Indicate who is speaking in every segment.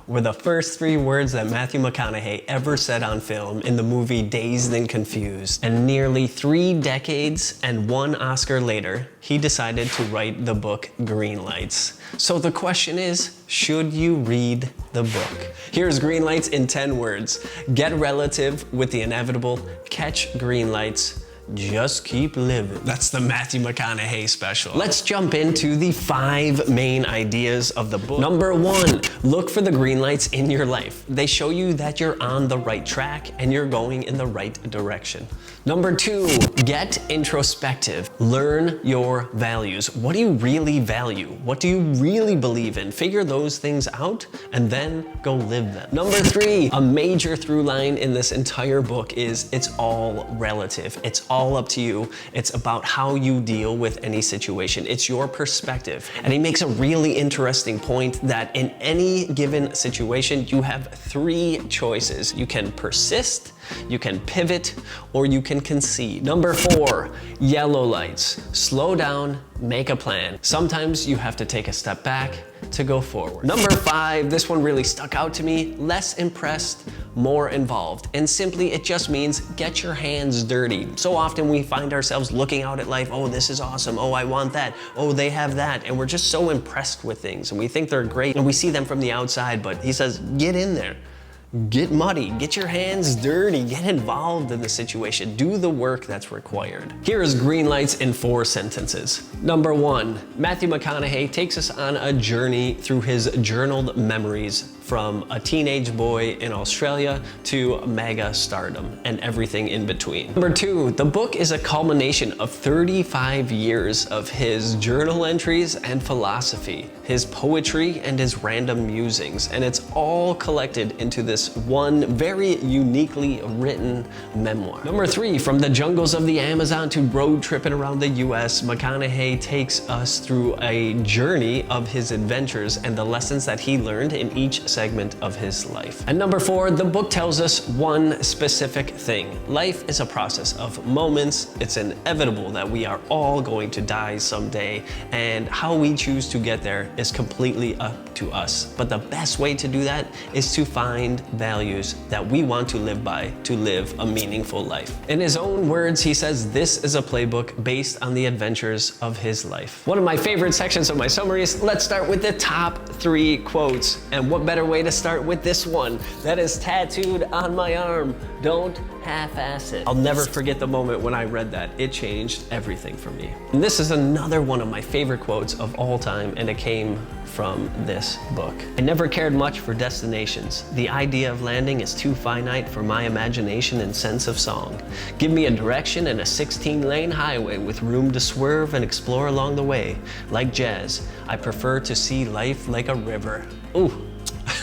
Speaker 1: were the first 3 words that Matthew McConaughey ever said on film in the movie Dazed and Confused. And nearly 3 decades and 1 Oscar later, he decided to write the book Greenlights. So the question is, should you read the book? Here's Greenlights in 10 words. Get relative with the inevitable, catch green lights, just keep living. That's the Matthew McConaughey special. Let's jump into the 5 main ideas of the book. Number 1, look for the green lights in your life. They show you that you're on the right track and you're going in the right direction. Number 2, get introspective. Learn your values. What do you really value? What do you really believe in? Figure those things out and then go live them. Number 3, a major through line in this entire book is it's all relative. It's all up to you. It's about how you deal with any situation. It's your perspective. And he makes a really interesting point that in any given situation, you have 3 choices. You can persist, you can pivot, or you can concede. Number 4, yellow lights. Slow down, make a plan. Sometimes you have to take a step back to go forward. Number 5, this one really stuck out to me, less impressed, more involved. And simply, it just means get your hands dirty. So often we find ourselves looking out at life, oh, this is awesome, oh, I want that, oh, they have that. And we're just so impressed with things and we think they're great and we see them from the outside, but he says, get in there. Get muddy, get your hands dirty, get involved in the situation, do the work that's required. Here is Greenlights in 4 sentences. Number 1, Matthew McConaughey takes us on a journey through his journaled memories from a teenage boy in Australia to mega stardom and everything in between. Number 2, the book is a culmination of 35 years of his journal entries and philosophy, his poetry and his random musings, and it's all collected into this one very uniquely written memoir. Number 3, from the jungles of the Amazon to road tripping around the US, McConaughey takes us through a journey of his adventures and the lessons that he learned in each segment of his life. And number 4, the book tells us one specific thing. Life is a process of moments. It's inevitable that we are all going to die someday, and how we choose to get there is completely up to us. But the best way to do that is to find values that we want to live by to live a meaningful life. In his own words, he says this is a playbook based on the adventures of his life. One of my favorite sections of my summaries, let's start with the top 3 quotes. And what better way to start with this one that is tattooed on my arm? Don't half-ass it. I'll never forget the moment when I read that. It changed everything for me. And this is another one of my favorite quotes of all time, and it came from this book. I never cared much for destinations. The idea of landing is too finite for my imagination and sense of song. Give me a direction and a 16-lane highway with room to swerve and explore along the way. Like jazz, I prefer to see life like a river. Ooh.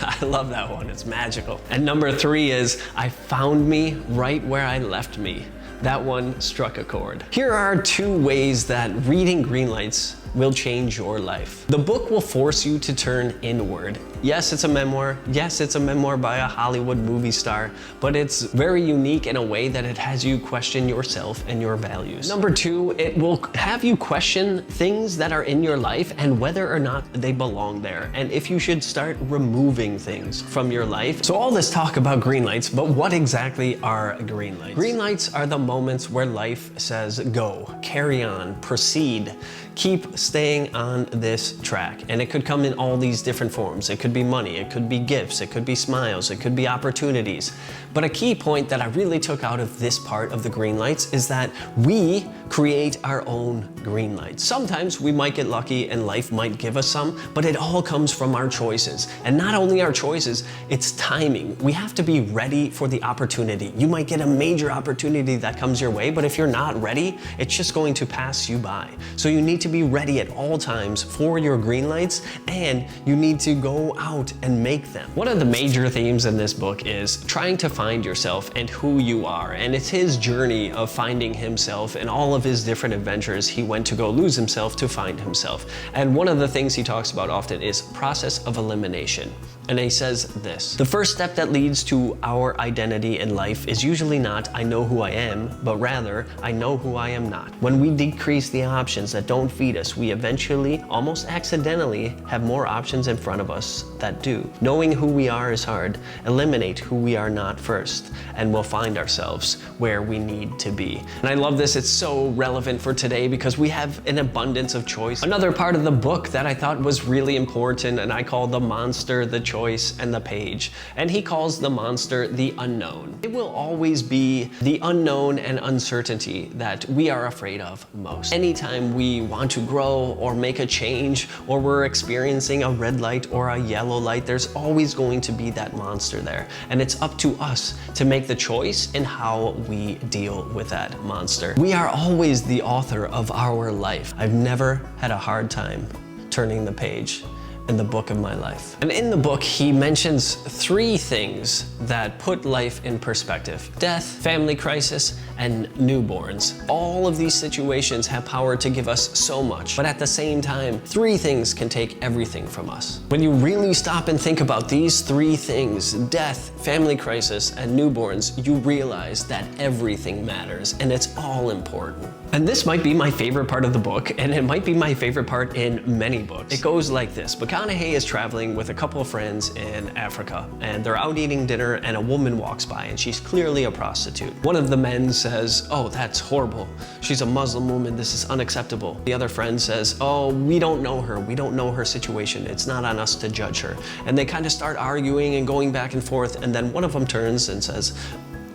Speaker 1: I love that one, it's magical. And number 3 is, I found me right where I left me. That one struck a chord. Here are 2 ways that reading Greenlights will change your life. The book will force you to turn inward. Yes, it's a memoir. Yes, it's a memoir by a Hollywood movie star, but it's very unique in a way that it has you question yourself and your values. Number 2, it will have you question things that are in your life and whether or not they belong there, and if you should start removing things from your life. So all this talk about green lights, but what exactly are green lights? Green lights are the moments where life says go, carry on, proceed, keep staying on this track. And it could come in all these different forms. It could be money, it could be gifts, it could be smiles, it could be opportunities. But a key point that I really took out of this part of the green lights is that we create our own green lights. Sometimes we might get lucky and life might give us some, but it all comes from our choices. And not only our choices, it's timing. We have to be ready for the opportunity. You might get a major opportunity that comes your way, but if you're not ready, it's just going to pass you by. So you need to be ready at all times for your green lights, and you need to go out and make them. One of the major themes in this book is trying to find yourself and who you are, and it's his journey of finding himself and all of his different adventures. He went to go lose himself to find himself. And one of the things he talks about often is process of elimination. And he says this: the first step that leads to our identity in life is usually not I know who I am, but rather I know who I am not. When we decrease the options that don't feed us, we eventually, almost accidentally, have more options in front of us that do. Knowing who we are is hard. Eliminate who we are not first, and we'll find ourselves where we need to be. And I love this. It's so relevant for today because we have an abundance of choice. Another part of the book that I thought was really important, and I call the monster the choice and the page. And he calls the monster the unknown. It will always be the unknown and uncertainty that we are afraid of most. Anytime we want to grow or make a change, or we're experiencing a red light or a yellow light, there's always going to be that monster there. And it's up to us to make the choice in how we deal with that monster. We are always the author of our life. I've never had a hard time turning the page in the book of my life. And in the book, he mentions 3 things that put life in perspective: death, family crisis, and newborns. All of these situations have power to give us so much, but at the same time, 3 things can take everything from us. When you really stop and think about these 3 things, death, family crisis, and newborns, you realize that everything matters and it's all important. And this might be my favorite part of the book, and it might be my favorite part in many books. It goes like this. McConaughey is traveling with a couple of friends in Africa, and they're out eating dinner, and a woman walks by, and she's clearly a prostitute. One of the men says, "Oh, that's horrible. She's a Muslim woman. This is unacceptable." The other friend says, "Oh, we don't know her. We don't know her situation. It's not on us to judge her." And they kind of start arguing and going back and forth, and then one of them turns and says,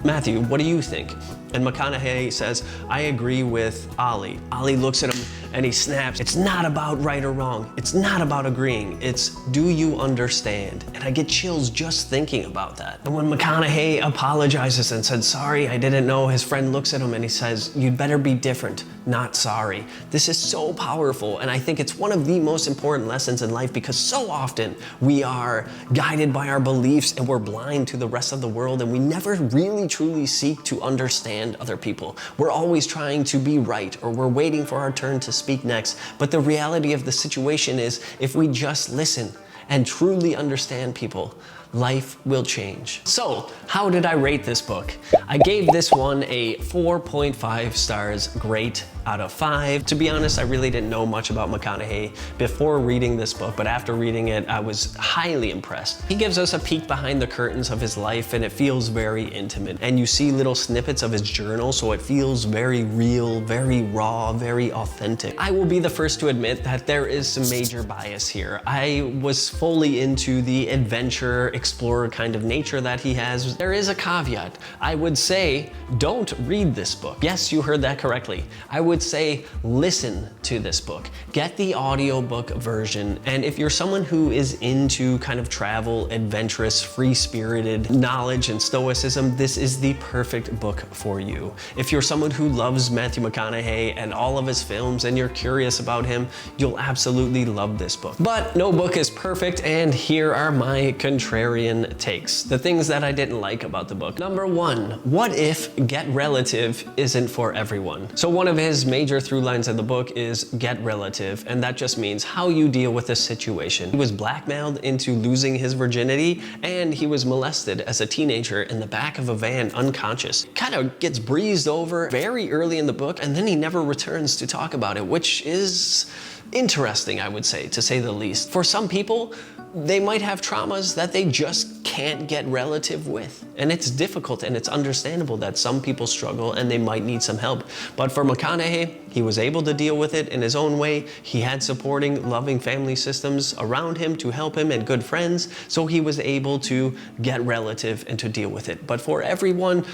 Speaker 1: "Matthew, what do you think?" And McConaughey says, "I agree with Ali." Ali looks at him and he snaps. It's not about right or wrong. It's not about agreeing. It's, do you understand? And I get chills just thinking about that. And when McConaughey apologizes and said, "Sorry, I didn't know," his friend looks at him and he says, "You'd better be different, not sorry." This is so powerful, and I think it's one of the most important lessons in life, because so often we are guided by our beliefs and we're blind to the rest of the world, and we never really truly seek to understand other people. We're always trying to be right, or we're waiting for our turn to speak next. But the reality of the situation is, if we just listen and truly understand people, life will change. So, how did I rate this book? I gave this one a 4.5 stars, great out of 5. To be honest, I really didn't know much about McConaughey before reading this book, but after reading it, I was highly impressed. He gives us a peek behind the curtains of his life, and it feels very intimate. And you see little snippets of his journal, so it feels very real, very raw, very authentic. I will be the first to admit that there is some major bias here. I was fully into the adventure, explorer kind of nature that he has. There is a caveat. I would say, don't read this book. Yes, you heard that correctly. I would say, listen to this book. Get the audiobook version. And if you're someone who is into kind of travel, adventurous, free-spirited knowledge and stoicism, this is the perfect book for you. If you're someone who loves Matthew McConaughey and all of his films, and you're curious about him, you'll absolutely love this book. But no book is perfect, and here are my contrarian takes. The things that I didn't like about the book. Number 1, what if get relative isn't for everyone? So one of his major through lines of the book is get relative, and that just means how you deal with a situation. He was blackmailed into losing his virginity, and he was molested as a teenager in the back of a van unconscious. Kind of gets breezed over very early in the book, and then he never returns to talk about it, which is interesting, I would say, to say the least. For some people, they might have traumas that they just can't get relative with. And it's difficult, and it's understandable that some people struggle and they might need some help. But for McConaughey, he was able to deal with it in his own way. He had supporting, loving family systems around him to help him, and good friends. So he was able to get relative and to deal with it. But for everyone,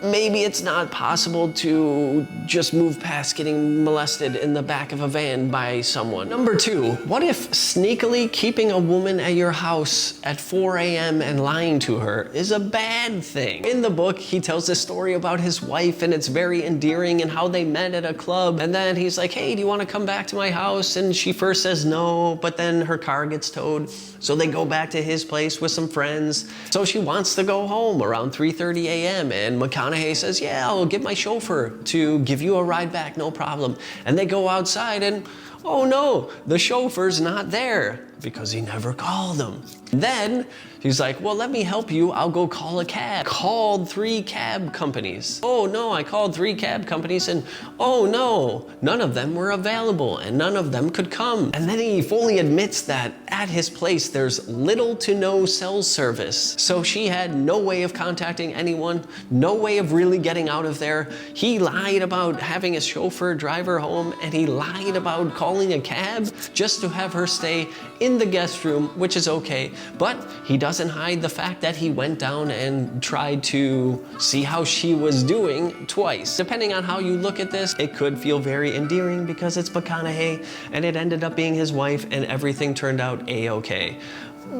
Speaker 1: maybe it's not possible to just move past getting molested in the back of a van by someone. Number 2, what if sneakily keeping a woman at your house at 4 a.m. and lying to her is a bad thing? In the book, he tells this story about his wife, and it's very endearing, and how they met at a club. And then he's like, "Hey, do you want to come back to my house?" And she first says no, but then her car gets towed. So they go back to his place with some friends. So she wants to go home around 3:30 a.m. And McConaughey says, "Yeah, I'll get my chauffeur to give you a ride back, no problem." And they go outside, and oh no, the chauffeur's not there because he never called him. Then he's like, well, let me help you. I'll go call a cab. Called 3 cab companies. Oh no, I called 3 cab companies and oh no, none of them were available and none of them could come. And then he fully admits that at his place, there's little to no cell service. So she had no way of contacting anyone, no way of really getting out of there. He lied about having a chauffeur drive her home, and he lied about calling a cab just to have her stay in the guest room, which is okay. But he doesn't hide the fact that he went down and tried to see how she was doing twice. Depending on how you look at this, it could feel very endearing because it's McConaughey and it ended up being his wife and everything turned out a-okay.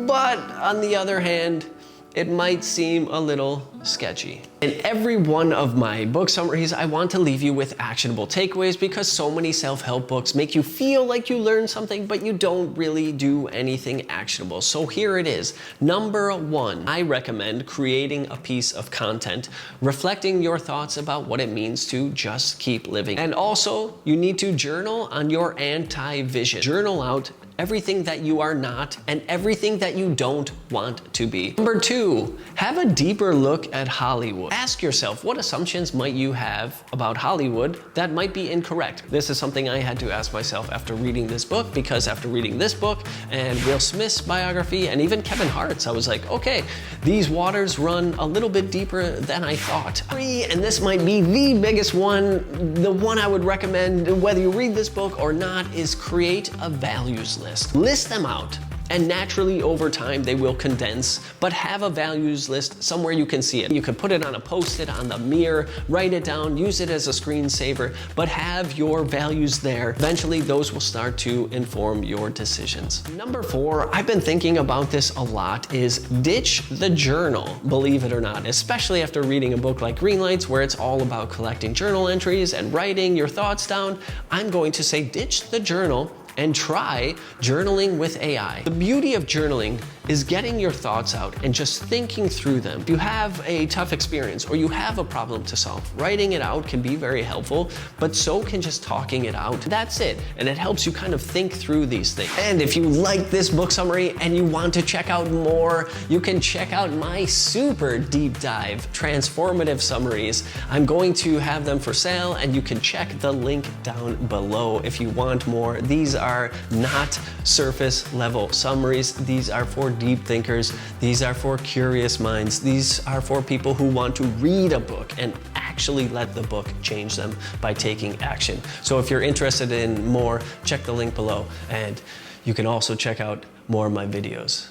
Speaker 1: But on the other hand, it might seem a little sketchy. In every one of my book summaries, I want to leave you with actionable takeaways because so many self-help books make you feel like you learned something, but you don't really do anything actionable. So here it is. Number 1, I recommend creating a piece of content, reflecting your thoughts about what it means to just keep living. And also, you need to journal on your anti-vision. Journal out everything that you are not and everything that you don't want to be. Number 2, have a deeper look at Hollywood. Ask yourself, what assumptions might you have about Hollywood that might be incorrect? This is something I had to ask myself after reading this book, because after reading this book and Will Smith's biography and even Kevin Hart's, I was like, okay, these waters run a little bit deeper than I thought. 3, and this might be the biggest one, the one I would recommend whether you read this book or not, is create a values list. List them out. And naturally, over time, they will condense, but have a values list somewhere you can see it. You could put it on a Post-it, on the mirror, write it down, use it as a screensaver, but have your values there. Eventually, those will start to inform your decisions. Number 4, I've been thinking about this a lot, is ditch the journal, believe it or not, especially after reading a book like Greenlights, where it's all about collecting journal entries and writing your thoughts down. I'm going to say ditch the journal and try journaling with AI. The beauty of journaling is getting your thoughts out and just thinking through them. If you have a tough experience or you have a problem to solve, writing it out can be very helpful, but so can just talking it out. That's it, and it helps you kind of think through these things. And if you like this book summary and you want to check out more, you can check out my super deep dive transformative summaries. I'm going to have them for sale, and you can check the link down below if you want more. These are not surface level summaries. These are for deep thinkers. These are for curious minds. These are for people who want to read a book and actually let the book change them by taking action. So if you're interested in more, check the link below, and you can also check out more of my videos.